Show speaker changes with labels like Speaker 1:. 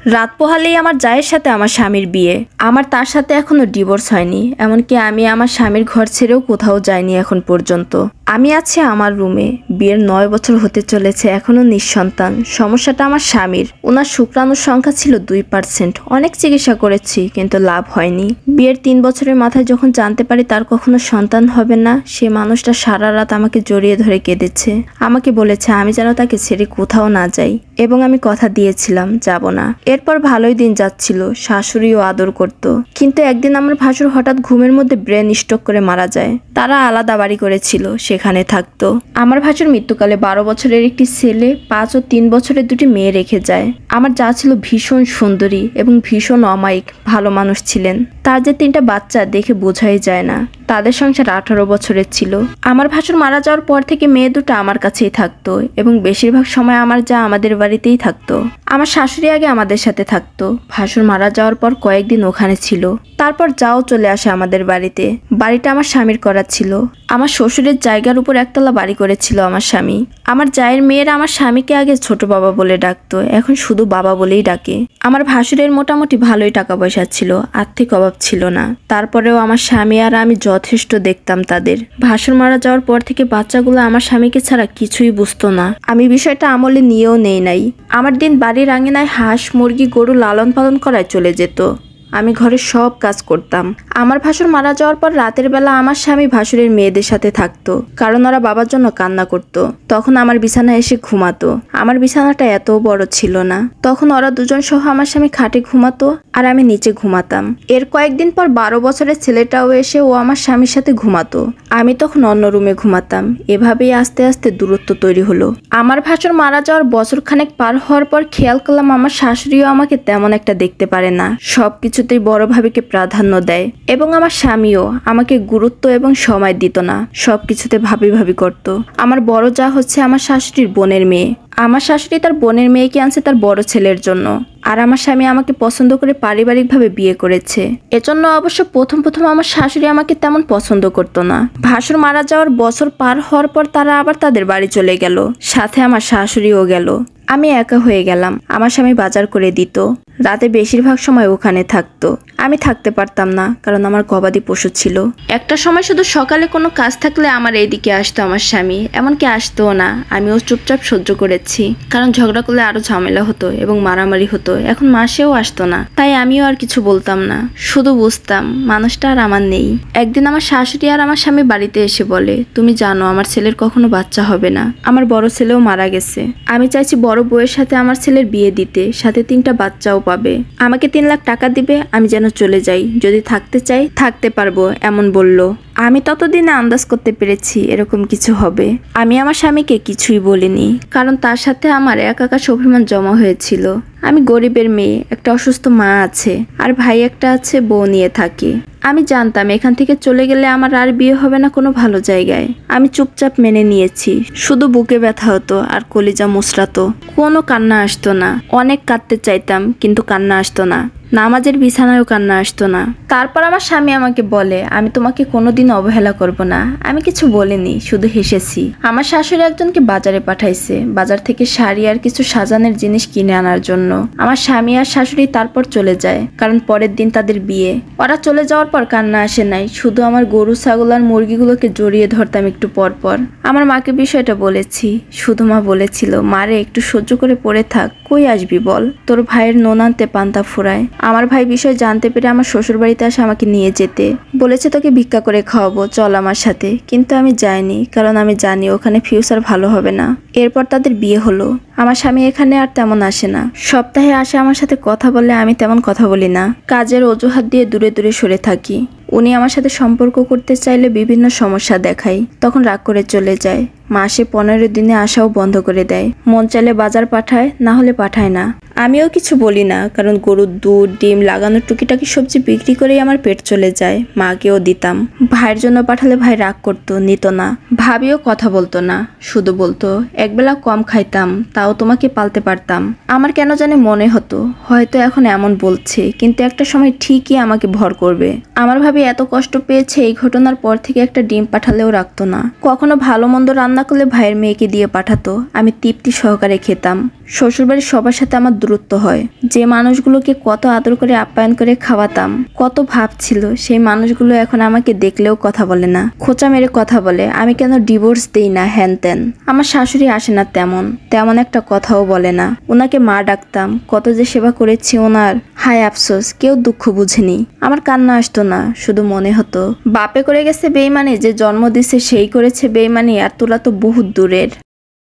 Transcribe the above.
Speaker 1: রাত পোহালেই আমার জায়ের সাথে আমার স্বামীর বিয়ে। আমার তার সাথে এখনো ডিভোর্স হয়নি, এমনকি আমি আমার স্বামীর ঘর ছেড়েও কোথাও যাইনি এখন পর্যন্ত। আমি আছি আমার রুমে, বিয়ের 9 বছর হতে চলেছে, এখনো নিঃসন্তান। সমস্যাটা আমার স্বামীর, ওনার শুক্রাণুর সংখ্যা ছিল 2%। অনেক চিকিৎসা করেছি কিন্তু লাভ হয়নি। বিয়ের 3 বছরের মাথায় যখন জানতে পারি তার কখনো সন্তান হবে না, সে মানুষটা সারা রাত আমাকে জড়িয়ে ধরে কেঁদেছে। আমাকে বলেছে আমি যেন তাকে ছেড়ে কোথাও না যাই, এবং আমি কথা দিয়েছিলাম যাব না। এরপর ভালোই দিন যাচ্ছিল, শাশুড়িও আদর করত। কিন্তু একদিন আমার ভাসুর হঠাৎ ঘুমের মধ্যে ব্রেন স্ট্রোক করে মারা যায়। তারা আলাদা বাড়ি করেছিল, সেখানে থাকতো। আমার ভাসুর মৃত্যুকালে 12 বছরের একটি ছেলে, 5 ও 3 বছরের 2টি মেয়ে রেখে যায়। আমার যা ছিল ভীষণ সুন্দরী এবং ভীষণ অমায়িক, ভালো মানুষ ছিলেন। তার যে 3টা বাচ্চা দেখে বোঝাই যায় না। তাদের সংসার 18 বছরের ছিল। আমার ভাসুর মারা যাওয়ার পর থেকে মেয়ে দুটো আমার কাছেই থাকতো, এবং বেশিরভাগ সময় আমার যা আমাদের বাড়িতেই থাকতো। আমার শাশুড়ি আগে আমাদের সাথে থাকতো, ভাসুর মারা যাওয়ার পর কয়েকদিন ওখানে ছিল। তারপর যাও চলে আসে আমাদের বাড়িতে। বাড়িটা আমার স্বামীর করা ছিল। আমার শ্বশুরের জায়গার উপর একতলা বাড়ি করেছিল আমার স্বামী। আমার জায়ের মেয়েরা আমার স্বামীকে আগে ছোট বাবা বলে ডাকতো, এখন শুধু বাবা বলেই ডাকে। আমার ভাসুরের মোটামুটি ভালোই টাকা পয়সা ছিল, আর্থিক অভাব ছিল না। তারপরেও আমার স্বামী আর আমি যথেষ্ট দেখতাম তাদের। ভাসুর মারা যাওয়ার পর থেকে বাচ্চাগুলো আমার স্বামীকে ছাড়া কিছুই বুঝতো না। আমি বিষয়টা আমলে নিয়েও নেই নাই। আমার দিন বাড়ির আঙিনায় হাঁস মুরগি গরু লালন পালন করায় চলে যেত। আমি ঘরের সব কাজ করতাম। আমার ভাসুর মারা যাওয়ার পর রাতের বেলা আমার স্বামী ভাসুরের মেয়েদের সাথে থাকতো, কারণ ওরা বাবার জন্য কান্না করত। তখন আমার বিছানায় এসে ঘুমাতো। আমার বিছানাটা এত বড় ছিল না। তখন ওরা দুজন সহ আমার স্বামী খাটে ঘুমাতো আর আমি নিচে ঘুমাতাম। এর কয়েকদিন পর 12 বছরের ছেলেটাও এসে ও আমার স্বামীর সাথে ঘুমাতো। আমি তখন অন্য রুমে ঘুমাতাম। এভাবেই আস্তে আস্তে দূরত্ব তৈরি হলো। আমার ভাসুর মারা যাওয়ার বছর খানেক পার হওয়ার পর খেয়াল করলাম আমার শাশুড়িও আমাকে তেমন একটা দেখতে পারে না, সবকিছুতেই বড় ভাবিকে প্রাধান্য দেয়, এবং আমার স্বামীও আমাকে গুরুত্ব এবং সময় দিত না, সবকিছুতে ভাবি ভাবি করত। আমার বড় যা হচ্ছে আমার শাশুড়ির বোনের মেয়ে। আমার শাশুড়ি তার বোনের মেয়েকে আনছে তার বড় ছেলের জন্য, আর আমার স্বামী আমাকে পছন্দ করে পারিবারিকভাবে বিয়ে করেছে। এজন্য অবশ্য প্রথম আমার শাশুড়ি আমাকে তেমন পছন্দ করতো না। ভাসুর মারা যাওয়ার বছর পার হওয়ার পর তারা আবার তাদের বাড়ি চলে গেল, সাথে আমার শাশুড়িও গেল। আমি একা হয়ে গেলাম। আমার স্বামী বাজার করে দিত, রাতে বেশিরভাগ সময় ওখানে থাকতো। আমি থাকতে পারতাম না, কারণ আমার গবাদি পশু ছিল। একটা সময় শুধু সকালে কোনো কাজ থাকলে আমার এইদিকে আসতো আমার স্বামী, এমনকি আসতোও না। আমিও চুপচাপ সহ্য করেছি, কারণ ঝগড়া করলে আরো ঝামেলা হতো এবং মারামারি হতো। এখন মাসেও আসতো না, তাই আমিও আর কিছু বলতাম না, শুধু বুঝতাম মানুষটা আর আমার নেই। একদিন আমার শাশুড়ি আর আমার স্বামী বাড়িতে এসে বলে, তুমি জানো আমার ছেলের কখনো বাচ্চা হবে না। আমার বড় ছেলেও মারা গেছে। আমি চাইছি বড় বউয়ের সাথে আমার ছেলের বিয়ে দিতে, সাথে 3টা বাচ্চাও পাবে। আমাকে 3 লাখ টাকা দিবে, আমি যেন চলে যাই, যদি থাকতে চাই থাকতে পারবো, এমন বলল। আমি ততদিনে আন্দাজ করতে পেরেছি এরকম কিছু হবে। আমি আমার স্বামীকে কিছুই বলিনি, কারণ তার সাথে আমার একাকাশ অভিমান জমা হয়েছিল। আমি গরিবের মেয়ে, একটা অসুস্থ মা আছে, আর ভাই একটা আছে, বউ নিয়ে থাকি। আমি জানতাম এখান থেকে চলে গেলে আমার আর বিয়ে হবে না কোনো ভালো জায়গায়। আমি চুপচাপ মেনে নিয়েছি। শুধু বুকে ব্যথা হতো আর কলিজা মুচড়াতো, কোনো কান্না আসতো না। অনেক কাঁদতে চাইতাম, কিন্তু কান্না আসতো না। নামাজের বিছানায়ও কান্না আসতো না। তারপর আমার স্বামী আমাকে বলে, আমি তোমাকে কোনোদিন অবহেলা করব না। আমি কিছু বলিনি, শুধু হেসেছি। আমার শাশুড়ি একজনকে বাজারে পাঠাইছে, বাজার থেকে শাড়ি আর কিছু সাজানোর জিনিস কিনে আনার জন্য। আমার স্বামী আর শাশুড়ি তারপর চলে যায়, কারণ পরের দিন তাদের বিয়ে। ওরা চলে যাওয়ার পর কান্না আসে নাই, শুধু আমার গরু ছাগল আর মুরগিগুলোকে জড়িয়ে ধরতাম একটু পর পর। আমার মাকে বিষয়টা বলেছি, শুধু মা বলেছিল, মারে একটু সহ্য করে পড়ে থাক, কই আসবি বল, তোর ভাইয়ের নোনান্তে পান্তা ফুরায়। আমার ভাই বিষয় জানতে পেরে আমার শ্বশুর বাড়িতে আসে আমাকে নিয়ে যেতে বলেছে, তোকে ভিক্ষা করে খাওয়াবো, চল আমার সাথে। কিন্তু আমি যাইনি, কারণ আমি জানি ওখানে ফিউচার ভালো হবে না। এরপর তাদের বিয়ে হলো। আমার স্বামী এখানে আর তেমন আসে না, সপ্তাহে আসে আমার সাথে কথা বলে, আমি তেমন কথা বলি না। কাজের অজুহাত দিয়ে দূরে দূরে সরে থাকি। উনি আমার সাথে সম্পর্ক করতে চাইলে বিভিন্ন সমস্যা দেখায়, তখন রাগ করে চলে যায়। মাসে 15 দিনে আসাও বন্ধ করে দেয়। মন চাইলে বাজার পাঠায়, না হলে পাঠায় না। আমিও কিছু বলি না, কারণ গরুর দুধ ডিম লাগানোর টুকিটাকি সবজি বিক্রি করেই আমার পেট চলে যায়। মাকেও দিতাম। ভাইয়ের জন্য পাঠালে ভাই রাগ করতো, নিত না। ভাবিও কথা বলতো না, শুধু বলতো, একবেলা কম খাইতাম, তাও তোমাকে পালতে পারতাম। আমার কেন জানে মনে হতো হয়তো এখন এমন বলছে, কিন্তু একটা সময় ঠিকই আমাকে ভর করবে। আমার ভাবি এত কষ্ট পেয়েছে এই ঘটনার পর থেকে একটা ডিম পাঠালেও রাখতো না। কখনো ভালো মন্দ রান্না রান্না করলে ভাইয়ের মেয়েকে দিয়ে পাঠাতো, আমি তৃপ্তি সহকারে খেতাম। শ্বশুরবাড়ির সবার সাথে আমার দূরত্ব হয়। যে মানুষগুলোকে কত আদর করে আপ্যায়ন করে খাওয়াতাম, কত ভাব ছিল, সেই মানুষগুলো এখন আমাকে দেখলেও কথা বলে না, খোঁচা মেরে কথা বলে আমি কেন ডিভোর্স দেই না, হ্যান ত্যান। আমার শাশুড়ি আসে না তেমন একটা কথাও বলে না। ওনাকে মা ডাকতাম, কত যে সেবা করেছি ওনার, হায় আফসোস, কেউ দুঃখ বুঝেনি। আমার কান্না আসতো না, শুধু মনে হতো বাপে করে গেছে বেইমানি, যে জন্ম দিছে সেই করেছে বেইমানি, আর তোলা তো বহুত দূরের।